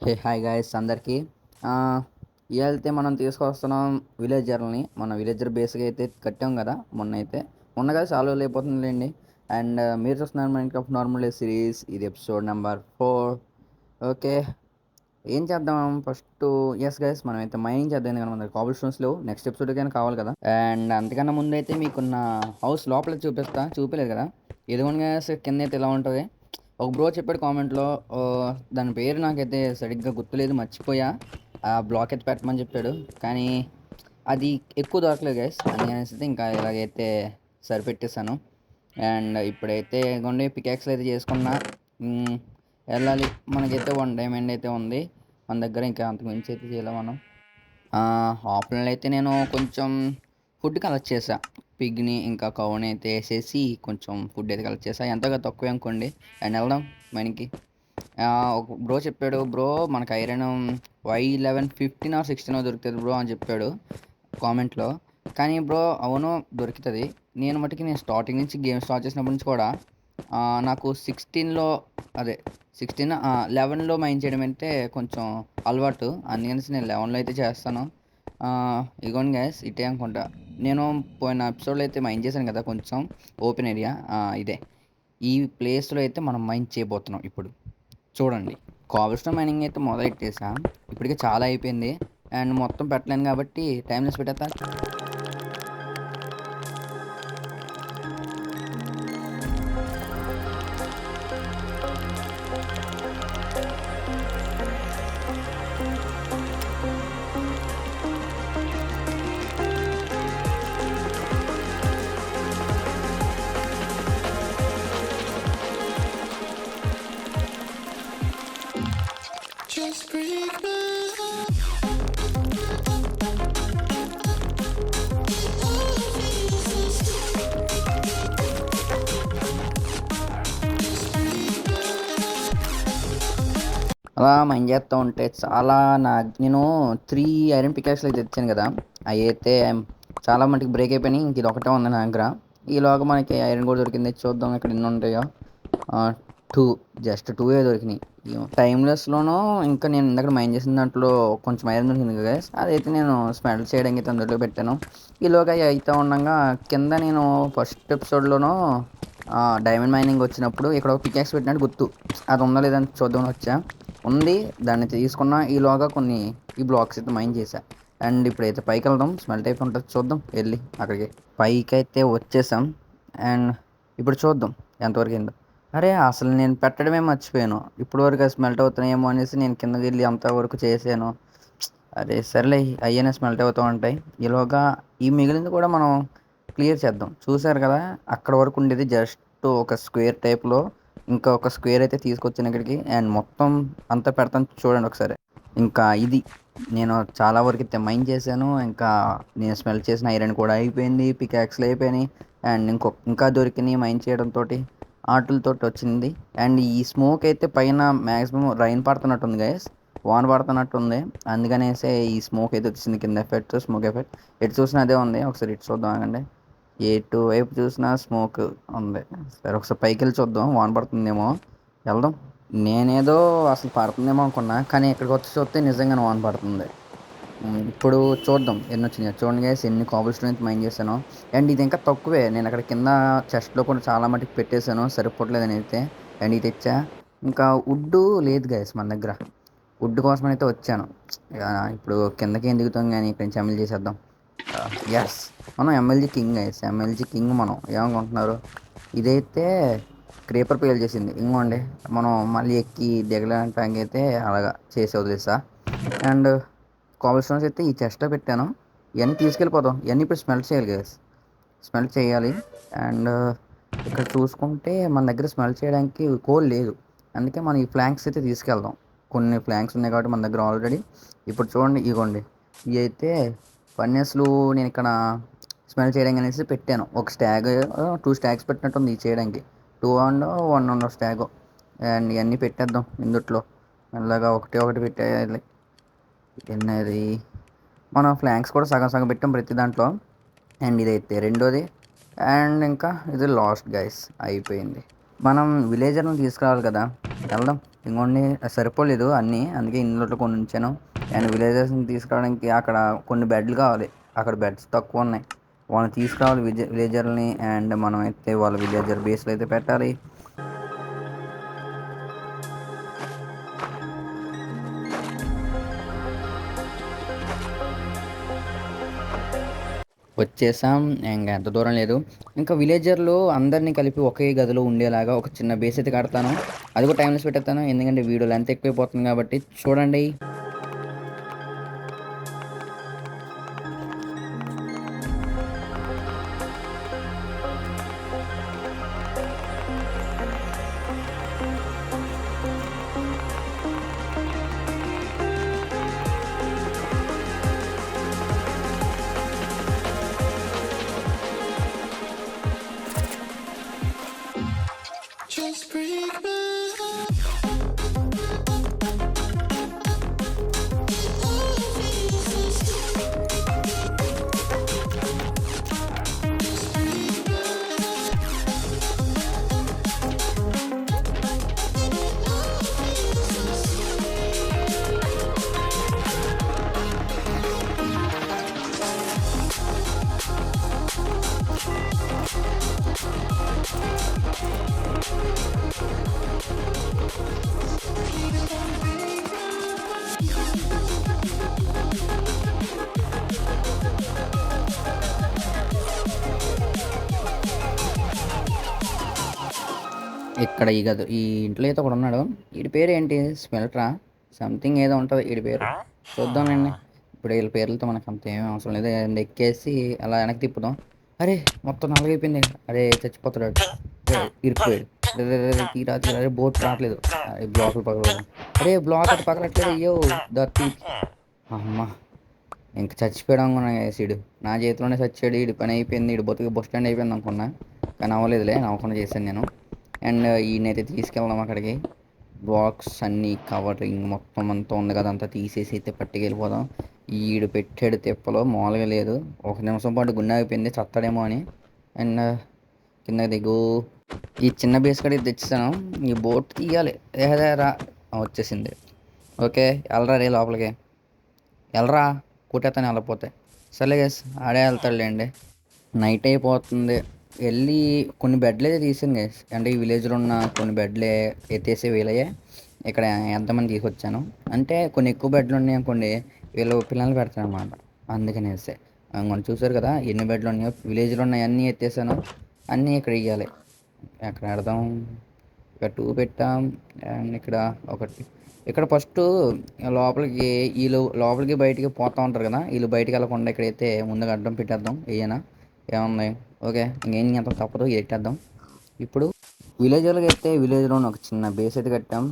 Hey hi guys అందరికీ ఇవాళైతే మనం తీసుకొస్తున్నాం విలేజర్ని మన విలేజర్ బేస్గా అయితే కట్టాం కదా మొన్న కదా చాలా రోజులు అయిపోతుందిలేండి. అండ్ మీరు చూస్తున్నారు మైన్క్రాఫ్ట్ నార్మల్ సిరీస్, ఇది ఎపిసోడ్ నెంబర్ 4. ఓకే, ఏం చేద్దాం ఫస్ట్? ఎస్ గైస్, మనం అయితే మైనింగ్ చేద్దాం కానీ మన కాబుల్ స్టోన్స్ లేవు. నెక్స్ట్ ఎపిసోడ్ కానీ కావాలి కదా. అండ్ అంతకన్నా ముందు అయితే మీకున్న హౌస్ లోపల చూపలేదు కదా. ఎదుగుని గ్యాస్ కింద అయితే ఇలా ఉంటుంది. ఒక బ్రో చెప్పాడు కామెంట్లో, దాని పేరు నాకైతే సరిగ్గా గుర్తులేదు, మర్చిపోయా. ఆ బ్లాక్ అయితే పెట్టమని చెప్పాడు, కానీ అది ఎక్కువ దొరకలేదు గైస్. అందుకనేసి ఇంకా ఇలాగైతే సరిపెట్టేశాను. అండ్ ఇప్పుడైతే కొండే పికాక్స్లు అయితే చేసుకున్నా. వెళ్ళాలి. మనకైతే 1 డైమండ్ అయితే ఉంది మన దగ్గర, ఇంకా అంతకు మించి అయితే చేయలేం మనం. ఆఫ్లైన్లో అయితే నేను కొంచెం ఫుడ్ కలెక్ట్ చేసా. పిగ్ని ఇంకా కౌని అయితే వేసేసి కొంచెం ఫుడ్ అయితే కలెక్ట్ చేసా, ఎంతగా తక్కువే అనుకోండి. అండ్ వెళ్దాం మనకి. ఒక బ్రో చెప్పాడు, బ్రో మనకు ఐరన్ Y11 15 or 16 దొరుకుతుంది బ్రో అని చెప్పాడు కామెంట్లో. కానీ బ్రో అవును దొరుకుతుంది. నేను స్టార్టింగ్ నుంచి గేమ్ స్టార్ట్ చేసినప్పటి నుంచి కూడా నాకు 16లో అదే 11లో మైండ్ చేయడం అంటే కొంచెం అలవాటు. అందుకని నేను 11లో అయితే చేస్తాను. ఇగోండి గ్యాస్ ఇటే అనుకుంటా. నేను పోయిన ఎపిసోడ్లో అయితే మైండ్ చేశాను కదా కొంచెం ఓపెన్ ఏరియా. ఇదే ఈ ప్లేస్లో అయితే మనం మైండ్ చేయబోతున్నాం ఇప్పుడు. చూడండి, కాబుల్స్టోన్ మైనింగ్ అయితే మొదలెట్టేసా. ఇప్పటికే చాలా అయిపోయింది అండ్ మొత్తం పెట్టలేను కాబట్టి టైమ్లెస్ పెట్టేస్తా. అలా మైండ్ చేస్తూ ఉంటే చాలా నేను 3 ఐరన్ పికాక్స్లు అయితే తెచ్చాను కదా, అవి అయితే చాలా మటుకు బ్రేక్ అయిపోయినాయి. ఇంక ఇది ఒకటే ఉంది నా దగ్గర. ఈలోగా మనకి ఐరన్ కూడా దొరికింది. చూద్దాం ఇక్కడ ఎన్ని ఉంటాయో. 2, జస్ట్ 2 దొరికినాయి. టైమ్లెస్లోనూ ఇంకా నేను ఇందాక మైండ్ చేసిన దాంట్లో కొంచెం ఐరన్ దొరికింది కదా, అదైతే నేను స్మెల్ చేయడానికి అయితే అందులో పెట్టాను. ఈలోగా అయితే ఉండగా కింద నేను ఫస్ట్ ఎపిసోడ్లోనూ డైమండ్ మైనింగ్ వచ్చినప్పుడు ఇక్కడ ఒక పికాక్స్ పెట్టినట్టు గుర్తు. అది ఉందా లేదని చూద్దామని వచ్చా. ఉంది, దాన్ని తీసుకున్న. ఈలోగా ఈ బ్లాక్స్ అయితే మైండ్ చేశా. అండ్ ఇప్పుడైతే పైకి వెళ్దాం, స్మెల్ట్ అయిపోయి ఉంటుంది, చూద్దాం వెళ్ళి అక్కడికి. పైకి అయితే వచ్చేసాం. అండ్ ఇప్పుడు చూద్దాం ఎంతవరకు అయిందో. అరే అసలు నేను పెట్టడమే మర్చిపోయాను. ఇప్పుడు వరకు అది స్మెల్ట్ అవుతున్నాయేమో అనేసి నేను కిందకి వెళ్ళి అంతవరకు చేశాను. అరే సరేలే, అయ్యనే స్మెల్ట్ అవుతూ ఉంటాయి. ఈలోగా ఈ మిగిలింది కూడా మనం క్లియర్ చేద్దాం. చూసారు కదా, అక్కడ వరకు ఉండేది జస్ట్ ఒక స్క్వేర్ టైప్లో. ఇంకా ఒక స్క్వేర్ అయితే తీసుకొచ్చాను ఇక్కడికి. అండ్ మొత్తం అంతా పెడతాను చూడండి ఒకసారి. ఇంకా ఇది నేను చాలా వరకు అయితే మైండ్ చేశాను. ఇంకా నేను స్మెల్ చేసిన ఐరన్ కూడా అయిపోయింది, పికాక్స్లు అయిపోయినాయి. అండ్ ఇంకా దొరికినాయి మైండ్ చేయడంతో, ఆటలతో వచ్చింది. అండ్ ఈ స్మోక్ అయితే పైన మ్యాక్సిమం రైన్ పడుతున్నట్టుంది గైస్, వాన పడుతున్నట్టుంది. అందుకనేసే ఈ స్మోక్ అయితే వచ్చింది కింద ఎఫెక్ట్, స్మోక్ ఎఫెక్ట్. ఎటు చూసినా అదే ఉంది. ఒకసారి ఇటు చూద్దాం ఆగండి. ఎటు వైపు చూసినా స్మోక్ ఉంది. సరే ఒకసారి పైకి వెళ్ళి చూద్దాం, వాన పడుతుందేమో. వెళ్దాం. నేనేదో అసలు పడుతుందేమో అనుకున్నా, కానీ ఇక్కడికి వచ్చి చూస్తే నిజంగానే వాన పడుతుంది. ఇప్పుడు చూద్దాం ఎన్ని వచ్చినాయి. చూడండి గైస్, ఎన్ని కాబుల్ స్టోన్ అయితే మైండ్ చేశాను. అండ్ ఇది ఇంకా తక్కువే. నేను అక్కడ కింద చెస్ట్లో కూడా చాలా మటుకు పెట్టేశాను, సరిపోవట్లేదని అయితే. అండ్ ఇది తెచ్చా. ఇంకా వుడ్ లేదు గైస్ మన దగ్గర. వుడ్ కోసం అయితే వచ్చాను. ఇప్పుడు కిందకి ఏం దిగుతాం కానీ ఇక్కడ నుంచి ఎమ్మెల్యే చేసేద్దాం. ఎస్, మనం MLG king guys, MLG king. మనం ఏమనుకుంటున్నారు? ఇదైతే క్రేపర్ పేల్ చేసింది. ఇంకోండి, మనం మళ్ళీ ఎక్కి దిగడానికి అయితే అలాగా చేసి వదిలేసా. అండ్ కాబుల్ స్టోన్స్ అయితే ఈ చెస్ట్లో పెట్టాను. ఇవన్నీ తీసుకెళ్ళిపోదాం. ఇవన్నీ ఇప్పుడు స్మెల్ చేయాలి గైస్, స్మెల్ చేయాలి. అండ్ ఇక్కడ చూసుకుంటే మన దగ్గర స్మెల్ చేయడానికి కోల్ లేదు. అందుకే మనం ఈ ఫ్లాంక్స్ అయితే తీసుకెళ్దాం. కొన్ని ఫ్లాంక్స్ ఉన్నాయి కాబట్టి మన దగ్గర ఆల్రెడీ. ఇప్పుడు చూడండి, ఇగోండి ఇవి అయితే ఫర్నెస్లు. నేను ఇక్కడ స్మెల్ చేయడానికి అనేసి పెట్టాను. ఒక స్టాగ్ 2 స్టాగ్స్ పెట్టినట్టుంది ఇది చేయడానికి. 2 అండ్ 1 స్టాగ్. అండ్ ఇవన్నీ పెట్టేద్దాం ఇందుట్లో మెల్లగా. ఒకటి పెట్టేయాలి. ఎన్నది మనం ఫ్లాంక్స్ కూడా సగం సగం పెట్టాం ప్రతి దాంట్లో. అండ్ ఇదైతే రెండోది. అండ్ ఇంకా ఇది లాస్ట్ గైస్, అయిపోయింది. మనం విలేజర్ని తీసుకురావాలి కదా, వెళ్దాం. ఇంకోండి సరిపోలేదు అన్నీ, అందుకే ఇందులో కొన్ని ఉంచాను. అండ్ విలేజెస్ని తీసుకురావడానికి అక్కడ కొన్ని బెడ్లు కావాలి, అక్కడ బెడ్స్ తక్కువ ఉన్నాయి. వాళ్ళని తీసుకురావాలి విలేజర్ని, అండ్ మనం అయితే వాళ్ళ విలేజర్ బేస్లో అయితే పెట్టాలి. వచ్చేసాం. ఇంకా ఎంత దూరం లేదు. ఇంకా విలేజర్లు అందరినీ కలిపి ఒకే గదిలో ఉండేలాగా ఒక చిన్న బేస్ అయితే కడతాను. అది కూడా టైమ్లెస్ పెట్టేస్తాను, ఎందుకంటే వీడియోలు ఎంత ఎక్కువైపోతుంది కాబట్టి. చూడండి. Just break my ఇక్కడ ఈ ఇంట్లో అయితే ఒకడు ఉన్నాడు. వీడి పేరు ఏంటి, స్మెల్ట్రా సంథింగ్ ఏదో ఉంటుంది వీడి పేరు. చూద్దాంలేండి. ఇప్పుడు వీళ్ళ పేర్లతో మనకు అంత ఏమీ అవసరం లేదు. అండ్ ఎక్కేసి అలా వెనక్కి తిప్పుదాం. అరే మొత్తం నల్లగైపోయింది. అరే చచ్చిపోతాడు. ఇరుక్కుపోయాడు. తీరా తీరా, అరే బోట్ రావట్లేదు. అరే బ్లాక్లు పగలదు. అరే బ్లాక్ అది పగలట్లేదు. అయ్యో దత్తి. అమ్మ, ఇంక చచ్చిపోయాడు అనుకున్నా సీడు. నా చేతిలోనే చచ్చాడు. వీడి పని అయిపోయింది, వీడి బతుకు బస్ స్టాండ్ అయిపోయింది అనుకున్నా. కానీ అవ్వలేదులే, నవ్వకుండా చేశాను నేను. అండ్ ఈయనైతే తీసుకెళ్దాం అక్కడికి. బాక్స్ అన్నీ కవరింగ్ మొత్తం అంతా ఉంది కదా, అంతా తీసేసి అయితే పట్టుకెళ్ళిపోదాం. ఈడు పెట్టాడు తిప్పలో మామూలుగా లేదు. ఒక నిమిషం పాటు గుండె అయిపోయింది చస్తాడేమో అని. అండ్ కింద దిగు. ఈ చిన్న బేస్ కడిగి తెచ్చాను. ఈ బోట్ తీయాలి. ఏదేరా వచ్చేసింది. ఓకే వెళ్ళరా రే లోపలికి. వెళ్ళరా, కొట్టేస్తాను వెళ్ళకపోతే. సర్లే గేస్ ఆడే వెళ్తాడులేండి. నైట్ అయిపోతుంది. వెళ్ళి కొన్ని బెడ్లు అయితే తీసాను గైస్. అంటే ఈ విలేజ్లో ఉన్న కొన్ని బెడ్లే ఎత్తేసి వీలయ్యే ఇక్కడ ఎంతమంది తీసుకొచ్చాను. అంటే కొన్ని ఎక్కువ బెడ్లు ఉన్నాయి అనుకోండి, వీళ్ళు పిల్లలు పెడతారు అనమాట. అందుకనేసి మనం చూసారు కదా ఎన్ని బెడ్లు ఉన్నాయో. విలేజ్లో ఉన్నాయి అన్నీ ఎత్తేసాను. అన్నీ ఇక్కడ ఇవ్వాలి. ఎక్కడ పెడదాం, ఇక్కడ 2 పెట్టాం. అండ్ ఇక్కడ ఒకటి. ఇక్కడ ఫస్ట్ లోపలికి వీళ్ళు లోపలికి బయటికి పోతూ ఉంటారు కదా, వీళ్ళు బయటికి వెళ్ళకుండా ఇక్కడైతే ముందుగా అడ్డం పెట్టేద్దాం. ఏమైనా ఏముంది. ఓకే ఇంకేం చేద్దాం, తప్పదు ఎట్టేద్దాం. ఇప్పుడు విలేజ్లోకి అయితే విలేజ్లో ఒక చిన్న బేస్ అయితే కట్టాం.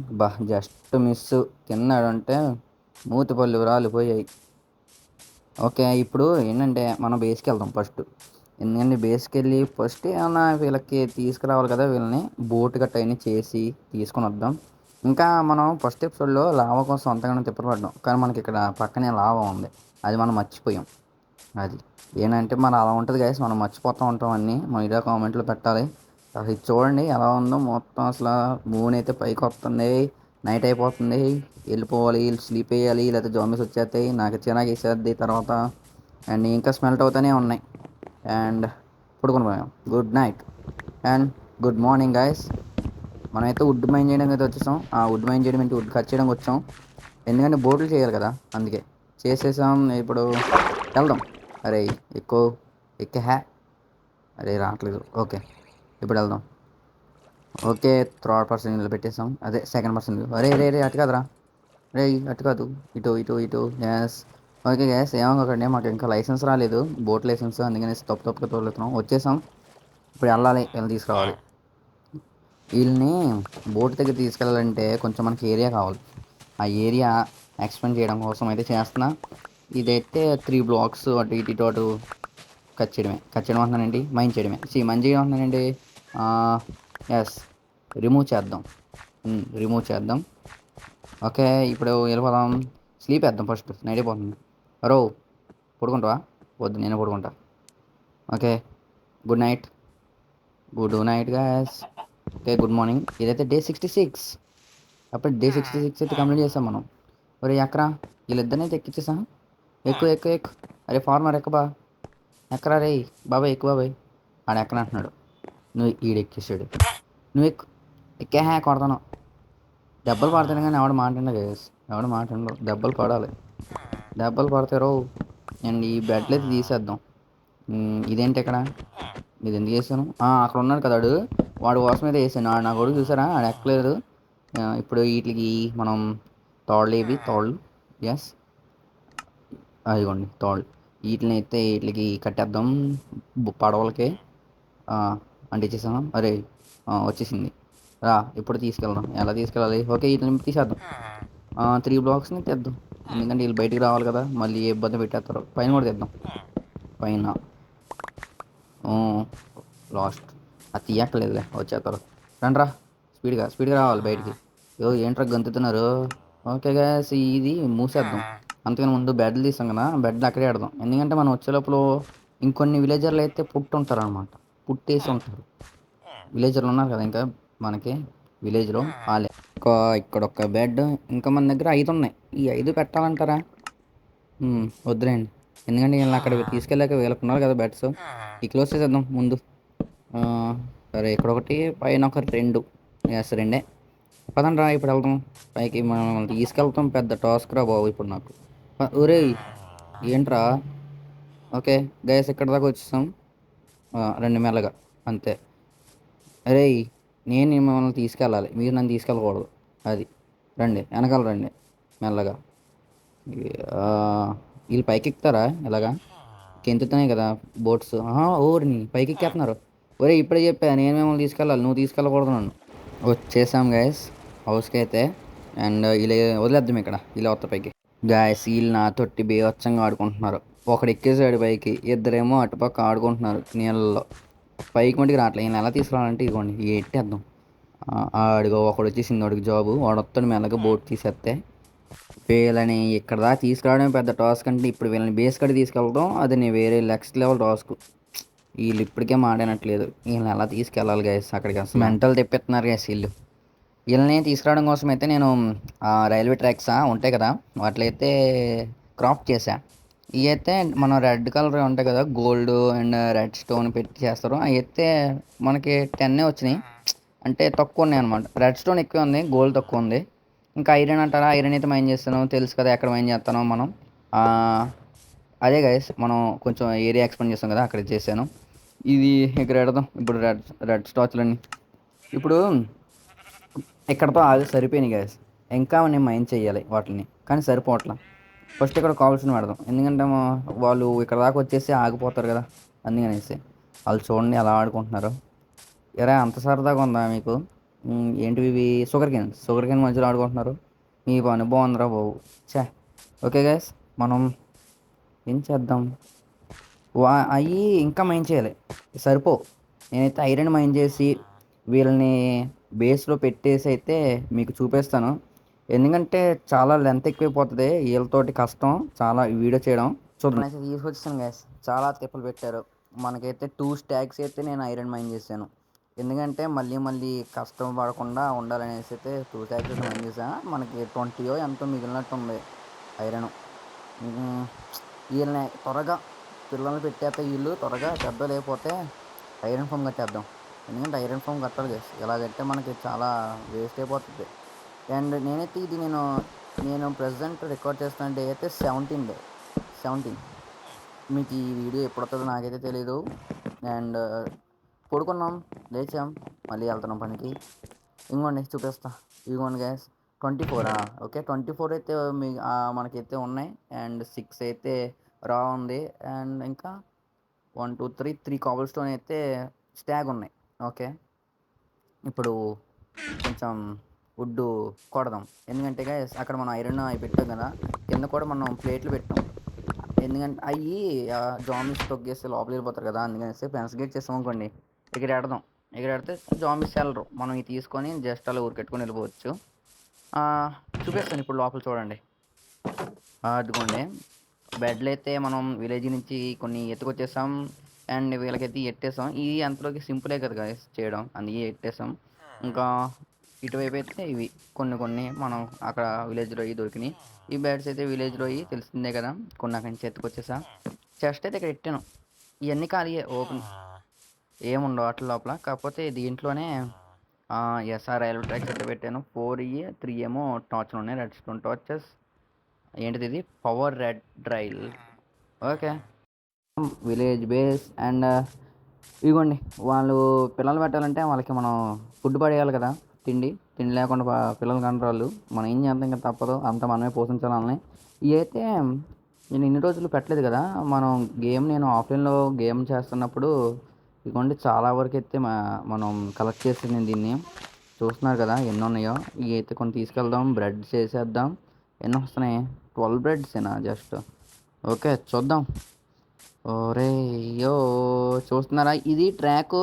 Just miss. తిన్నాడంటే మూతి పళ్ళు రాలిపోయాయి. ఓకే ఇప్పుడు ఏంటంటే మనం బేస్కి వెళ్దాం ఫస్ట్. ఎందుకంటే బేస్కి వెళ్ళి ఫస్ట్ ఏమన్నా వీళ్ళకి తీసుకురావాలి కదా, వీళ్ళని బోట్ గట్ట అయినా చేసి తీసుకొని వద్దాం. ఇంకా మనం ఫస్ట్ ఎపిసోడ్లో లావా కోసం అంతగానో తిప్పబడ్డాం, కానీ మనకి ఇక్కడ పక్కనే లావా ఉంది. అది మనం మర్చిపోయాం. అది ఏంటంటే మన అలా ఉంటుంది గైస్, మనం మర్చిపోతూ ఉంటాం అన్నీ. మన ఇదే కామెంట్లో పెట్టాలి. అసలు ఇది చూడండి ఎలా ఉందో మొత్తం. అసలు మూన్ అయితే పైకి వస్తుంది, నైట్ అయిపోతుంది, వెళ్ళిపోవాలి, స్లీప్ వేయాలి, లేకపోతే జాంబీస్ వచ్చేస్తాయి, నాకు చిన్నగా వేసేద్ది తర్వాత. అండ్ ఇంకా స్మెల్ట్ అవుతూనే ఉన్నాయి. అండ్ పడుకొని పోయాం. Good night and good morning guys. మనమైతే వుడ్ మైన్ చేయడానికి అయితే వచ్చేసాం. ఆ వుడ్ మైన్ చేయడం ఏంటి, వుడ్ కట్ చేయడానికి వచ్చాం. ఎందుకంటే బోట్లు చేయాలి కదా, అందుకే చేసేసాం. ఇప్పుడు వెళ్దాం. అరే ఎక్కువ హ్యా. అరే రావట్లేదు. ఓకే ఇప్పుడు వెళ్దాం. ఓకే థర్డ్ పర్సన్ నిలబెట్టేసాం, అదే సెకండ్ పర్సన్. అరే రే రే అటు కాదురా, రే అటు కాదు, ఇటు ఇటు ఇటు. గ్యాస్ ఓకే గ్యాస్ ఏమనుకోకండి, మాకు ఇంకా లైసెన్స్ రాలేదు, బోట్ లైసెన్స్, అందుకని తప్పుగా తోలుతున్నాం. వచ్చేసాం. ఇప్పుడు వెళ్ళాలి, వీళ్ళని తీసుకురావాలి. వీళ్ళని బోట్ దగ్గర తీసుకెళ్ళాలంటే కొంచెం మనకి ఏరియా కావాలి. ఆ ఏరియా ఎక్స్పెండ్ చేయడం కోసం అయితే చేస్తున్నా. ఇదైతే 3 బ్లాక్స్ అటు ఇటు ఇటు అటు కట్ చేయడం అంటున్నానండి, మైండ్ చేయడమే. మైండ్ చేయడం అంటున్నానండి. ఎస్, రిమూవ్ చేద్దాం. ఓకే ఇప్పుడు వెళ్ళిపోదాం. స్లీప్ వేద్దాం ఫస్ట్, నైట్ అయిపోతుంది. రో పడుకుంటావా? వద్దు నేనే పడుకుంటా. Okay good night. Good night guys. Okay good morning. ఇదైతే డే 66. అప్పుడు డే 66 అయితే కంప్లీట్ చేసాం మనం. ఒరే ఎక్కరా, వీళ్ళిద్దరిని అయితే ఎక్కిచ్చేసాం. ఎక్కువ ఎక్కువ ఎక్కువ. అరే ఫార్మర్ ఎక్కబా, ఎక్కరా రే బాబాయ్, ఎక్కువ బాబాయ్. ఆడ ఎక్కన అంటున్నాడు. నువ్వు ఈడెక్కేసాడు. నువ్వు ఎక్కు, ఎక్కే కొడతాను. దెబ్బలు పడతాను కానీ ఎవడు మాట్లాడ గేస్, ఎవడు మాట్లాడరు. దెబ్బలు పడాలి, దెబ్బలు పడతారు. అండ్ ఈ బెడ్లు అయితే తీసేద్దాం. ఇదేంటి ఇక్కడ, ఇది ఎందుకు వేసాను? అక్కడ ఉన్నాడు కదా వాడు, వాడు కోసం అయితే వేసాను. నా కొడుకు చూసారా, ఆడు ఎక్కలేదు. ఇప్పుడు వీటికి మనం తాళ్ళు, ఇవి తాళ్ళు. ఎస్, అదిగోండి తాళ్ళు. వీటిని అయితే వీటికి కట్టేద్దాం పడవలకి. అంటించేసాం. అరే వచ్చేసింది రా, ఇప్పుడు తీసుకెళ్దాం. ఎలా తీసుకెళ్ళాలి? ఓకే వీటిని తీసేద్దాం. 3 బ్లాక్స్ని తెద్దాం, ఎందుకంటే వీళ్ళు బయటికి రావాలి కదా, మళ్ళీ ఏ ఇబ్బంది పెట్టేస్తారు. పైన కూడా తెద్దాం. పైన లాస్ట్ అది తీయక్కర్లేదులే, వచ్చేస్తారు. రండి రా, స్పీడ్గా స్పీడ్గా రావాలి బయటికి. ఏంట్రా గంతుతున్నారు? ఓకే గ్యాస్, ఇది మూసేద్దాం. అంతకని ముందు బెడ్లు తీసాం కదా, బెడ్లు అక్కడే ఆడదాం. ఎందుకంటే మనం వచ్చే లోపల ఇంకొన్ని విలేజర్లు అయితే పుట్టుంటారు అనమాట, పుట్టేసి ఉంటారు. విలేజర్లు ఉన్నారు కదా ఇంకా మనకి విలేజ్లో, వాళ్ళే. ఇక్కడ ఒక బెడ్, ఇంకా మన దగ్గర 5 ఉన్నాయి. ఈ 5 పెట్టాలంటారా? వద్దులేండి, ఎందుకంటే వీళ్ళని అక్కడ తీసుకెళ్ళాక వీళ్ళకి ఉన్నారు కదా బెడ్స్, ఈ క్లోజ్ చేసేద్దాం ముందు. ఆ, సరే ఇక్కడ ఒకటి, పైన ఒక 2. ఎస్, 2. పదండి రా, ఇప్పుడు వెళ్దాం పైకి. మనం తీసుకెళ్తాం, పెద్ద టాస్క్ రా బాబు ఇప్పుడు నాకు. ఒరే ఏంట్రా? ఓకే గైస్, ఇక్కడ దాకా వచ్చేసాం. 2 మెల్లగా అంతే. అరే నేను మిమ్మల్ని తీసుకెళ్ళాలి, మీరు నన్ను తీసుకెళ్ళకూడదు. అది రండి, వెనకాల రండి మెల్లగా. ఆ, వీళ్ళు పైకి ఎక్కుతారా ఇలాగా? కెంతుతున్నాయి కదా బోట్స్. ఓరిని పైకి ఎక్కేస్తున్నారు. ఒరే ఇప్పుడే చెప్పా, నేను మిమ్మల్ని తీసుకెళ్ళాలి, నువ్వు తీసుకెళ్ళకూడదు నన్ను. వచ్చేసాం గైస్ హౌస్కి అయితే. అండ్ ఇలా వదిలేద్దాం ఇక్కడ, ఇలా వస్తా పైకి. గాయస్ వీళ్ళు నా తొట్టి బీభత్సంగా ఆడుకుంటున్నారు. ఒకడు ఎక్కేసాడు పైకి, ఇద్దరేమో అటుపక్క ఆడుకుంటున్నారు నీళ్ళల్లో. పైకి మటుకు రావట్లేదు. ఈయన ఎలా తీసుకురావాలంటే ఇదిగోండి ఎట్టేద్దాం. ఆడిగో ఒకడు వచ్చేసింది, వాడికి జాబు, వాడు వస్తాడు మెల్లగా బోట్ తీసేస్తే. వీళ్ళని ఇక్కడ దాకా తీసుకురావడం పెద్ద టాస్క్ అంటే, ఇప్పుడు వీళ్ళని బేస్ కడి తీసుకెళ్తాం, అది నేను వేరే నెక్స్ట్ లెవెల్ టాస్క్. వీళ్ళు ఇప్పటికే మాడనట్లేదు, వీళ్ళని ఎలా తీసుకెళ్ళాలి గైస్ అక్కడికి? అసలు మెంటల్ తెప్పిస్తున్నారు గైస్ వీళ్ళు. వీళ్ళని తీసుకురావడం కోసం అయితే నేను రైల్వే ట్రాక్స్ ఉంటాయి కదా, వాటిలైతే క్రాప్ చేసా. ఇవి అయితే మనం రెడ్ కలర్ ఉంటాయి కదా, గోల్డ్ అండ్ రెడ్ స్టోన్ పెట్టి చేస్తారు. అవి అయితే మనకి 10 వచ్చినాయి, అంటే తక్కువ ఉన్నాయి అనమాట. రెడ్ స్టోన్ ఎక్కువ ఉంది, గోల్డ్ తక్కువ ఉంది. ఇంకా ఐరన్ అంటారా, ఐరన్ అయితే మైన్ చేస్తాను, తెలుసు కదా ఎక్కడ మైన్ చేస్తానో మనం. అదే గైస్ మనం కొంచెం ఏరియా ఎక్స్పెండ్ చేస్తాం కదా, అక్కడ చేశాను. ఇది ఇక్కడ పెడదాం ఇప్పుడు, రెడ్ రెడ్ స్టాచ్లన్నీ. ఇప్పుడు ఇక్కడతో ఆగి సరిపోయినాయి గైస్, ఇంకా నేను మైన్ చేయాలి వాటిని, కానీ సరిపోవట్లా. ఫస్ట్ ఇక్కడ కావాల్సిన పెడదాం, ఎందుకంటే వాళ్ళు ఇక్కడ దాకా వచ్చేసి ఆగిపోతారు కదా, అందుకనేసి. వాళ్ళు చూడండి ఎలా ఆడుకుంటున్నారు. ఎరా అంత సరదాగా ఉందా మీకు? ఏంటివి ఇవి? షుగర్ కేన్ మధ్యలో ఆడుకుంటున్నారు. మీ పని బాగుందిరా బాబు. చే, ఓకే గైస్ మనం ఏం చేద్దాం, అవి ఇంకా మైన్ చేయాలి, సరిపో. నేనైతే ఐరన్ మైన్ చేసి వీళ్ళని బేస్లో పెట్టేసి అయితే మీకు చూపిస్తాను. ఎందుకంటే చాలా లెంత్ ఎక్కువైపోతుంది, వీళ్ళతోటి కష్టం చాలా ఈ వీడియో చేయడం. చూద్దాం. అయితే తీసుకొచ్చాను గ్యాస్, చాలా తిప్పలు పెట్టారు. మనకైతే 2 స్టాక్స్ అయితే నేను ఐరన్ మైన్ చేశాను, ఎందుకంటే మళ్ళీ మళ్ళీ కష్టం పడకుండా ఉండాలనేసి అయితే 2 స్టాక్స్ అయితే మైన్ చేసా. మనకి 20 ఎంతో మిగిలినట్టు ఉంది ఐరన్. వీళ్ళని త్వరగా పిల్లల్ని పెట్టేస్తే, వీళ్ళు త్వరగా పెద్ద లేకపోతే ఐరన్ ఫామ్ కట్టేద్దాం. ఎందుకంటే ఐరన్ ఫామ్ కట్టాలి గైస్, ఇలా కట్టే మనకి చాలా వేస్ట్ అయిపోతుంది. అండ్ నేనైతే ఇది నేను ప్రజెంట్ రికార్డ్ చేస్తున్న డే అయితే 17 మీకు ఈ వీడియో ఎప్పుడు వస్తుందో నాకైతే తెలీదు. అండ్ పడుకున్నాం, లేచాం, మళ్ళీ వెళ్తున్నాం పనికి. ఇంకోండి చూపిస్తా, ఇదిగోండి గ్యాస్ 24. ఓకే 24 అయితే మనకైతే ఉన్నాయి. అండ్ 6 అయితే రా ఉంది. అండ్ ఇంకా 1 2 3 కాబుల్ స్టోన్ అయితే స్టాగ్ ఉన్నాయి. ఓకే ఇప్పుడు కొంచెం వుడ్ కొడదాం, ఎందుకంటే గైస్ అక్కడ మనం ఐరన్ అవి పెట్టాం కదా, కింద కూడా మనం ప్లేట్లు పెట్టాం. ఎందుకంటే అవి జాంబీస్ తొక్కేస్తే లోపలికి వెళ్ళిపోతారు కదా, అందుకనేసి ఫెన్స్ గేట్ చేస్తాం అనుకోండి. ఇక్కడ పెడదాం, ఇక్కడ పెడితే జాంబీస్ వెళ్ళరు, మనం ఇవి తీసుకొని జస్ట్ అలా ఊరికెట్టుకొని వెళ్ళిపోవచ్చు. చూపిస్తాను ఇప్పుడు లోపల చూడండి. అదిగోండి బెడ్లు అయితే మనం విలేజ్ నుంచి కొన్ని ఎత్తుకొచ్చేసాం. అండ్ వీళ్ళకైతే ఎట్టేసాం. ఇది అంతలోకి సింపులే కదా గైస్ చేయడం, అందుకే ఎట్టేసాం. ఇంకా ఇటువైపు అయితే ఇవి కొన్ని మనం అక్కడ విలేజ్లో అవి దొరికినాయి. ఈ బ్యాట్స్ అయితే విలేజ్లో అవి తెలిసిందే కదా, కొన్ని అక్కడి నుంచి ఎత్తుకొచ్చేసా. చెస్ట్ అయితే ఇక్కడ పెట్టాను. ఇవన్నీ ఖాళీయే, ఓపెన్ ఏముండవు వాటి లోపల. కాకపోతే దీంట్లోనే ఎస్ఆర్ రైల్వే ట్రాక్స్ అయితే పెట్టాను. 4 ఇవి 3 ఏమో టార్చ్లు ఉన్నాయి, రెడ్ స్టోన్ టార్చెస్. ఏంటిది ఇది, power red rail. Okay, village base. And ఇదిగోండి, వాళ్ళు పిల్లలు పెట్టాలంటే వాళ్ళకి మనం ఫుడ్ పడేయాలి కదా, తిండి. తిండి లేకుండా పిల్లలు కంటారు. మనం ఏం చేద్దాం, ఇంకా తప్పదు, అంతా మనమే పోషించాలని. ఇవి అయితే నేను ఇన్ని రోజులు పెట్టలేదు కదా. నేను ఆఫ్లైన్లో గేమ్ చేస్తున్నప్పుడు ఇదిగోండి చాలా వరకు అయితే మనం కలెక్ట్ చేసి నేను దీన్ని చూస్తున్నారు కదా ఎన్ని ఉన్నాయో. ఇవి అయితే కొన్ని తీసుకెళ్దాం, బ్రెడ్ చేసేద్దాం. ఎన్ని వస్తున్నాయి, 12 బ్రెడ్సేనా జస్ట్. ఓకే చూద్దాం. ఓరే యో, చూస్తున్నారా, ఇది ట్రాక్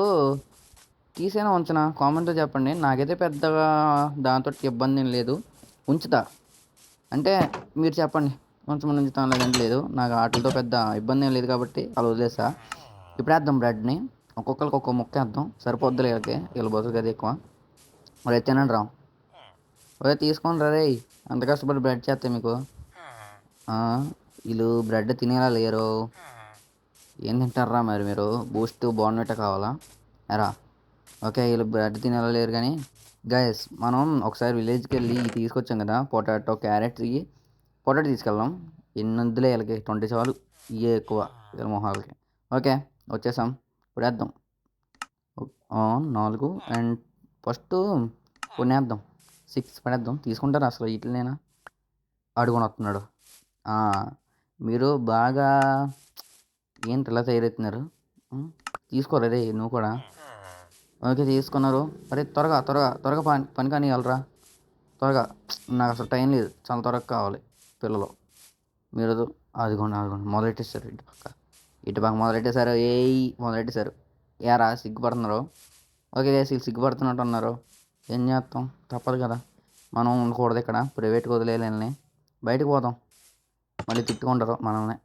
తీసేనా ఉంచనా, కామెంట్లో చెప్పండి. నాకైతే పెద్దగా దాంతో ఇబ్బంది ఏం లేదు, ఉంచుతా. అంటే మీరు చెప్పండి, ఉంచమని ఉంచుతాం, లేదంటే లేదు. నాకు వాటితో పెద్ద ఇబ్బంది ఏం లేదు కాబట్టి అలా వదిలేసా. ఇప్పుడు వేద్దాం బ్రెడ్ని, ఒక్కొక్కరికి ఒక్కొక్క ముక్క వేద్దాం, సరిపోద్దులే. వీళ్ళకి వీళ్ళ బతుకు కదా ఎక్కువ. మరి తినండి రా, ఒరే తీసుకోండి రా రే, అంత కష్టపడి బ్రెడ్ చేస్తే మీకు. వీళ్ళు బ్రెడ్ తినేలా లేరు. ఏం తింటారా మరి మీరు, బూస్ట్ బార్న్విటా కావాలా ఎరా? ఓకే, వీళ్ళు బ్రెడ్ తినేలా లేరు. కానీ గైస్, మనం ఒకసారి విలేజ్కి వెళ్ళి ఇవి తీసుకొచ్చాం కదా, పొటాటో క్యారెట్. ఇవి పొటాటో తీసుకెళ్దాం. ఎన్ని వద్దులే వీళ్ళకి, 20 చాలు. ఇవే ఎక్కువ వీళ్ళ మొహాలకి. ఓకే వచ్చేసాం, ఇప్పుడు వేద్దాం. 4 అండ్ ఫస్ట్ కొనేద్దాం, 6 పడేద్దాం. తీసుకుంటారు అసలు వీటినేనా, అడుగుని వస్తున్నాడు. మీరు బాగా ఏంటి ఇలా తయారవుతున్నారు, తీసుకోరా రే నువ్వు కూడా. ఓకే తీసుకున్నారు. అరే త్వరగా త్వరగా త్వరగా పని కానీ వెళ్ళరా త్వరగా. నాకు అసలు టైం లేదు, చాలా త్వరగా కావాలి పిల్లలు. మీరు అదిగోండి మొదలెట్టేశారు. ఇటు పక్క మొదలెట్టేశారు, మొదలెట్టేశారు. ఏరా సిగ్గుపడుతున్నారు? ఓకే వీళ్ళు సిగ్గుపడుతున్నట్టు ఉన్నారు. ఏం చేస్తాం, తప్పదు కదా, మనం ఉండకూడదు ఇక్కడ. ప్రైవేట్గా వదిలేయాలని బయటకు పోదాం, మళ్ళీ తిట్టుకుంటారు మనల్ని.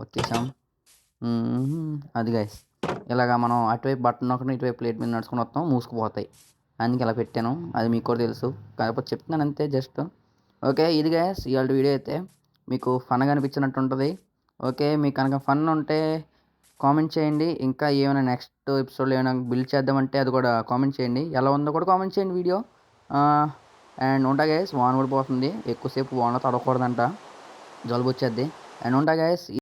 వచ్చేసాం. అది గైస్, ఇలాగా మనం అటువైపు బట్టన్ ఒకటి ఇటువైపు ప్లేట్ మీద నడుచుకుని వస్తాం, మూసుకుపోతాయి. అందుకే ఇలా పెట్టాను, అది మీకు కూడా తెలుసు, కాకపోతే చెప్తున్నాను అంతే జస్ట్. ఓకే ఇది గైస్ ఇవాళ వీడియో అయితే మీకు ఫన్గా అనిపించినట్టు ఉంటుంది. ఓకే, మీకు కనుక ఫన్ ఉంటే కామెంట్ చేయండి. ఇంకా ఏమైనా నెక్స్ట్ ఎపిసోడ్లో ఏమైనా బిల్డ్ చేద్దామంటే అది కూడా కామెంట్ చేయండి. ఎలా ఉందో కూడా కామెంట్ చేయండి వీడియో. అండ్ ఉంటా గైస్, వాన కూడా పోతుంది, ఎక్కువసేపు వాన తడవకూడదంట, జలుబు వచ్చేద్ది. అండ్ ఉంటా గైస్.